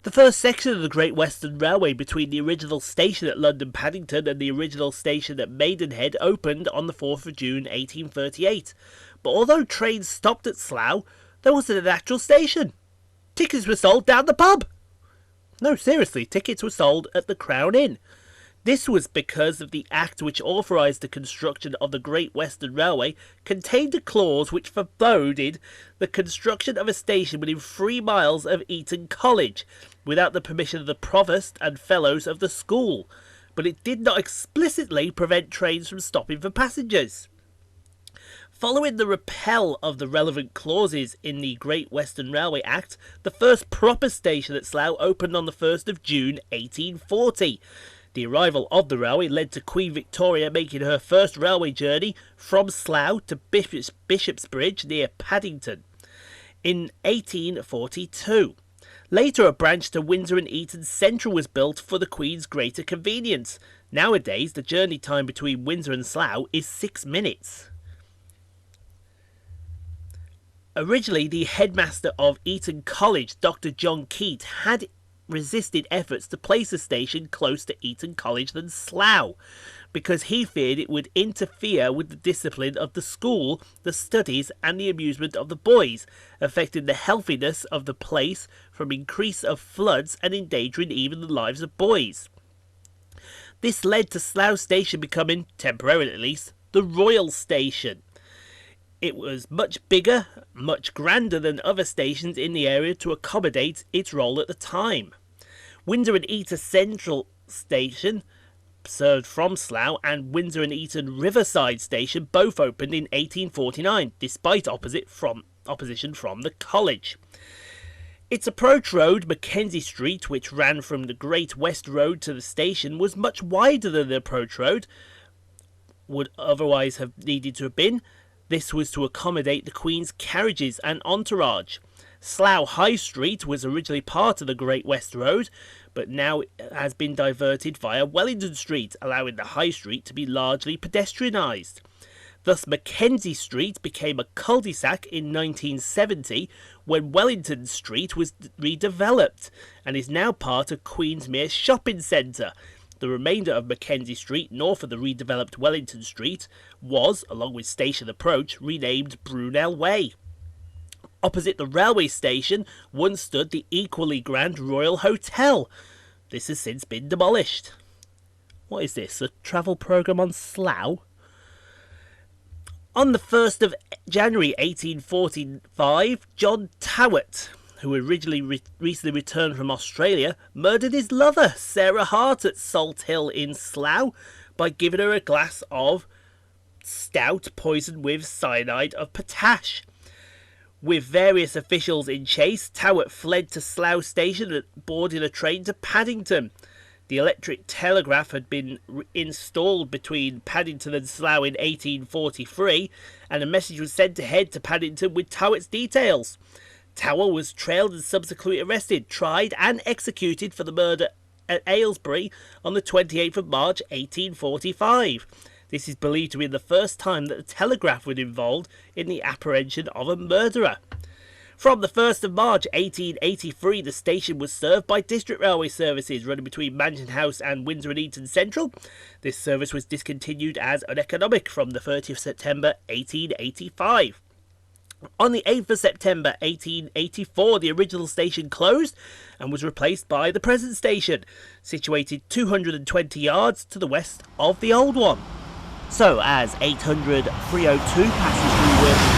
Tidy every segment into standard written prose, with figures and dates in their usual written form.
The first section of the Great Western Railway between the original station at London Paddington and the original station at Maidenhead opened on the 4th of June 1838. But although trains stopped at Slough, there wasn't an actual station. Tickets were sold down the pub. No, seriously, tickets were sold at the Crown Inn. This was because of the Act which authorised the construction of the Great Western Railway contained a clause which forbade the construction of a station within 3 miles of Eton College, without the permission of the Provost and Fellows of the school, but it did not explicitly prevent trains from stopping for passengers. Following the repeal of the relevant clauses in the Great Western Railway Act, the first proper station at Slough opened on the 1st of June 1840. The arrival of the railway led to Queen Victoria making her first railway journey from Slough to Bishopsbridge near Paddington in 1842. Later, a branch to Windsor and Eton Central was built for the Queen's greater convenience. Nowadays, the journey time between Windsor and Slough is 6 minutes. Originally, the headmaster of Eton College, Dr. John Keat, had resisted efforts to place a station close to Eton College than Slough, because he feared it would interfere with the discipline of the school, the studies and the amusement of the boys, affecting the healthiness of the place from increase of floods and endangering even the lives of boys. This led to Slough Station becoming, temporarily at least, the Royal Station. It was much bigger, much grander than other stations in the area to accommodate its role at the time. Windsor and Eton Central Station, served from Slough, and Windsor and Eton Riverside Station both opened in 1849, despite opposition from the college. Its approach road, Mackenzie Street, which ran from the Great West Road to the station, was much wider than the approach road would otherwise have needed to have been. This was to accommodate the Queen's carriages and entourage. Slough High Street was originally part of the Great West Road, but now has been diverted via Wellington Street, allowing the High Street to be largely pedestrianised. Thus, Mackenzie Street became a cul-de-sac in 1970 when Wellington Street was redeveloped and is now part of Queensmere Shopping Centre. The remainder of Mackenzie Street, north of the redeveloped Wellington Street, was, along with Station Approach, renamed Brunel Way. Opposite the railway station once stood the equally grand Royal Hotel. This has since been demolished. What is this, a travel programme on Slough? On the 1st of January 1845, John Towett, who originally recently returned from Australia, murdered his lover, Sarah Hart, at Salt Hill in Slough by giving her a glass of stout poisoned with cyanide of potash. With various officials in chase, Towett fled to Slough Station and boarded a train to Paddington. The electric telegraph had been installed between Paddington and Slough in 1843, and a message was sent ahead to Paddington with Towett's details. Towett was trailed and subsequently arrested, tried and executed for the murder at Aylesbury on the 28th of March 1845. This is believed to be the first time that the telegraph was involved in the apprehension of a murderer. From the 1st of March 1883, the station was served by district railway services running between Mansion House and Windsor and Eton Central. This service was discontinued as uneconomic from the 30th of September 1885. On the 8th of September 1884, the original station closed and was replaced by the present station, situated 220 yards to the west of the old one. So, as 800 302 passes through working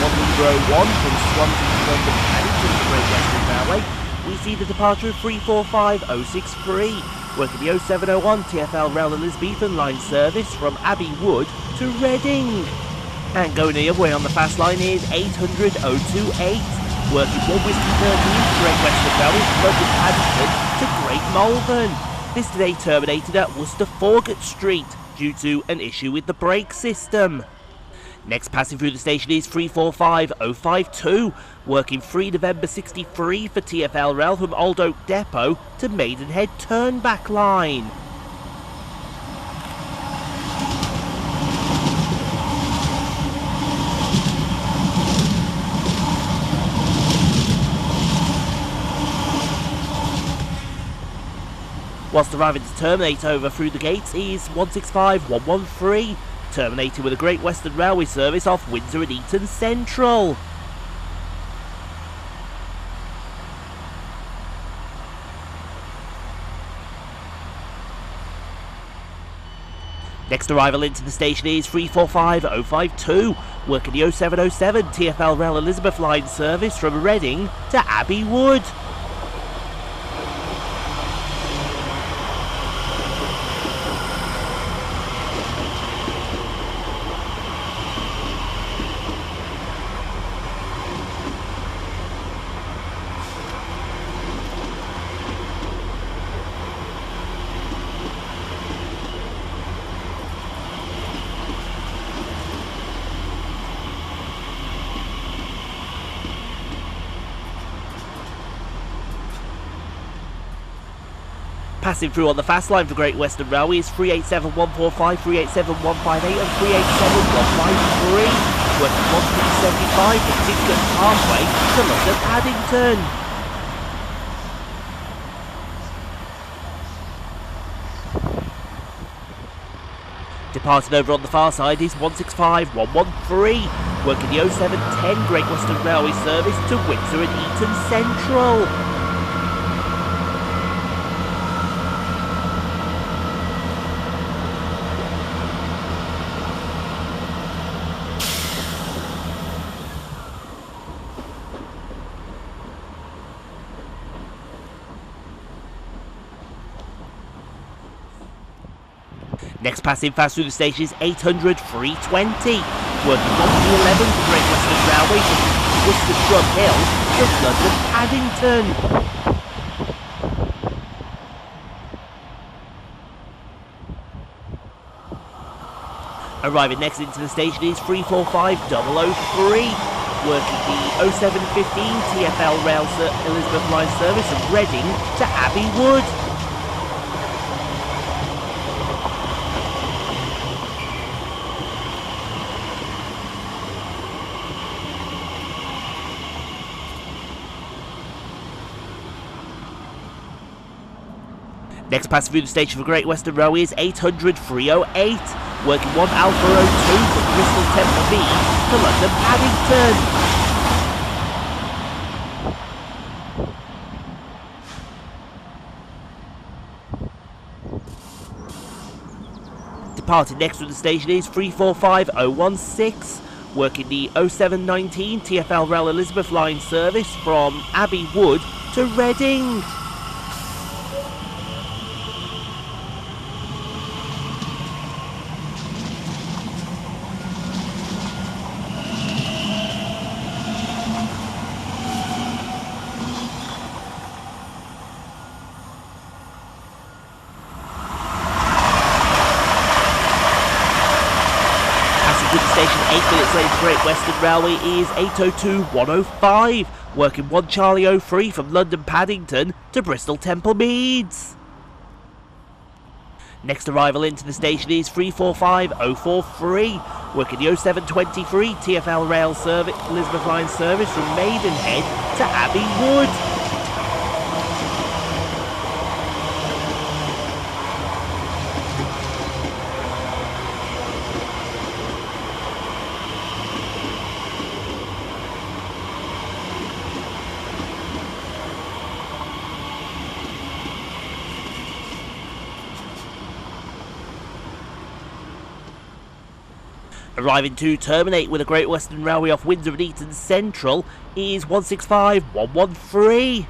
101 from Swansea to London Paddington to the Great Western Railway, we see the departure of 345063, working the 0701 TfL Rail Elizabethan line service from Abbey Wood to Reading. And going the other way on the fast line is 800 028, working 1 Whiskey 13 Great Western Railway from London Paddington to Great Malvern. This today terminated at Worcester Forgate Street due to an issue with the brake system. Next passing through the station is 345052, working 3 November 63 for TfL Rail from Old Oak Depot to Maidenhead Turnback Line. Whilst arriving to terminate over through the gates is 165113, terminating with a Great Western Railway service off Windsor and Eton Central. Next arrival into the station is 345052, working the 0707 TfL Rail Elizabeth Line service from Reading to Abbey Wood. Passing through on the fast line for Great Western Railway is 387145, 387158 and 387153, working 175 from Dickens Parkway to London Paddington. Departing over on the far side is 165113, working the 0710 Great Western Railway service to Windsor and Eton Central. Next passing fast through the station is 800 320, working 111 for Great Western Railway from Worcester Drum Hill to London Paddington. Arriving next into the station is 345003, working the 0715 TfL Rail Elizabeth Line service from Reading to Abbey Wood. Next passing through the station for Great Western Railway is 800 308, working 1 Alpha 02 from Bristol Temple Meads to London Paddington. Departing next from the station is 345016, working the 0719 TfL Rail Elizabeth Line service from Abbey Wood to Reading. Station 8 minutes later, Great Western Railway is 802105, working 1 Charlie 03 from London Paddington to Bristol Temple Meads. Next arrival into the station is 345043, working the 0723 TfL Rail service, Elizabeth Line service from Maidenhead to Abbey Wood. Arriving to terminate with a Great Western Railway off Windsor and Eton Central is 165113.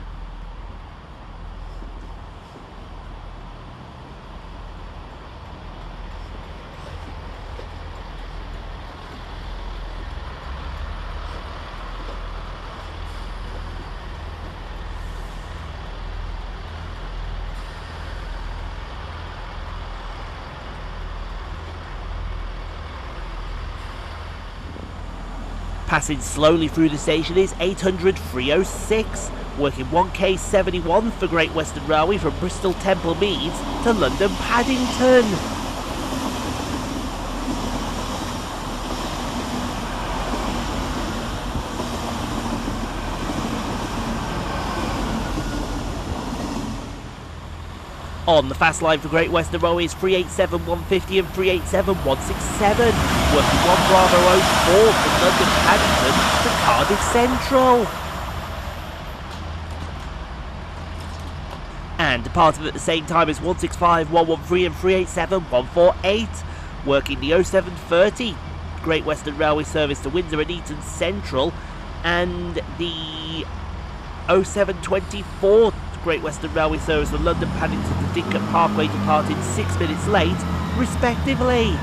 Passing slowly through the station is 800 306, working 1K71 for Great Western Railway from Bristol Temple Meads to London Paddington. On the fast line for Great Western Railway is 387 150 and 387 167, working 1 Bravo 04 from London Paddington to Cardiff Central. And departing at the same time is 165 113 and 387 148, working the 0730 Great Western Railway service to Windsor and Eton Central, and the 0724 Great Western Railway service from London Paddington to Dinkirk Parkway, departing 6 minutes late, respectively.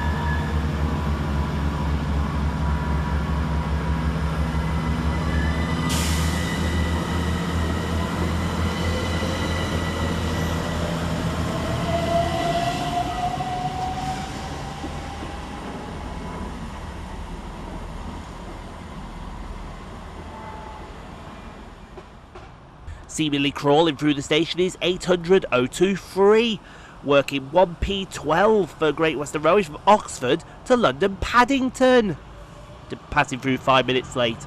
Seemingly crawling through the station is 800 023, working 1P12 for Great Western Railway from Oxford to London Paddington, passing through 5 minutes late.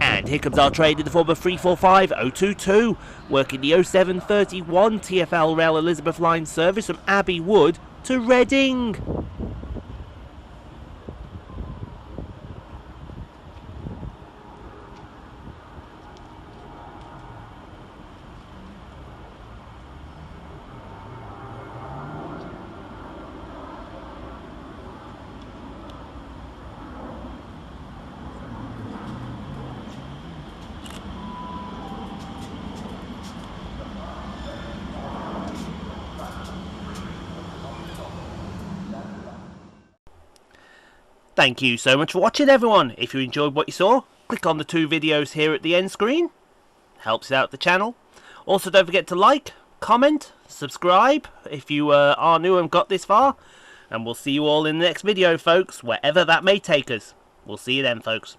And here comes our train in the form of 345 022, working the 0731 TfL Rail Elizabeth Line service from Abbey Wood to Reading. Thank you so much for watching, everyone. If you enjoyed what you saw, click on the 2 videos here at the end screen. Helps out the channel. Also, don't forget to like, comment, subscribe if you are new and got this far. And we'll see you all in the next video, folks, wherever that may take us. We'll see you then, folks.